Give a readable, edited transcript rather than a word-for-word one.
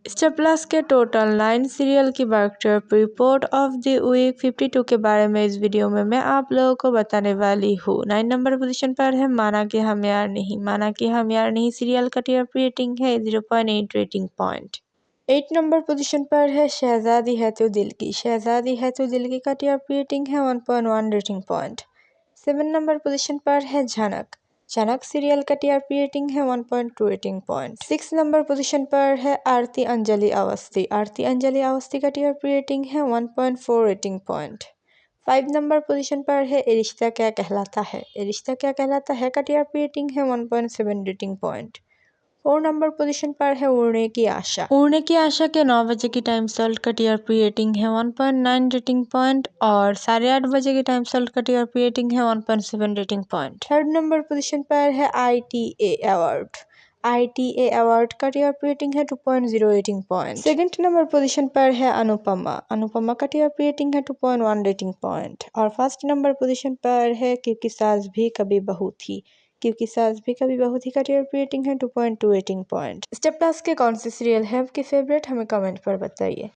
Star plus के total 9 serial की backdrop report of the week 52 के बारे में इस वीडियो में मैं आप लोगों को बताने वाली हूँ। 9 नंबर पोजीशन पर है माना कि हम यार नहीं। माना कि हम यार नहीं सीरियल का टीआरपी रेटिंग है 0.8 रेटिंग पॉइंट। 8 नंबर पोजीशन पर है शहजादी है तो दिल की। शहजादी है तो दिल की का टीआरपी रेटिंग है 1.1 रेटिंग पॉइंट। 7 नंबर पोजीशन पर है झनक। झनक सीरियल का टीआरपी रेटिंग है 1.2 रेटिंग पॉइंट। 6 नंबर पोजीशन पर है आरती अंजलि अवस्थी। आरती अंजलि अवस्थी का टीआरपी रेटिंग है 1.4 रेटिंग पॉइंट। 5 नंबर पोजीशन पर है ए रिश्ता क्या कहलाता है। ए रिश्ता क्या कहलाता है का टीआरपी रेटिंग है 1.7 रेटिंग पॉइंट। 4 नंबर पोजीशन पर है उड़ने की आशा। उड़ने की आशा के 9 बजे की टाइम स्लॉट का टीआरपी रेटिंग है 1.9 रेटिंग पॉइंट और 8:30 बजे की टाइम स्लॉट का टीआरपी रेटिंग है 1.7 rating point. 3rd number position पर है आईटीए अवार्ड। आईटीए अवार्ड का टीआरपी रेटिंग है 2.0 rating point. 2nd number position पर है अनुपमा। अनुपमा का टीआरपी रेटिंग है 2.1 रेटिंग पॉइंट और 1st नंबर पोजीशन पर है क्योंकि सास भी कभी बहू थी। क्योंकि सास भी कभी बहू थी का टीआरपी रेटिंग है 2.2 रेटिंग पॉइंट। स्टार प्लस के कौन से सीरियल है आपके फेवरेट हमें कमेंट पर बताइए।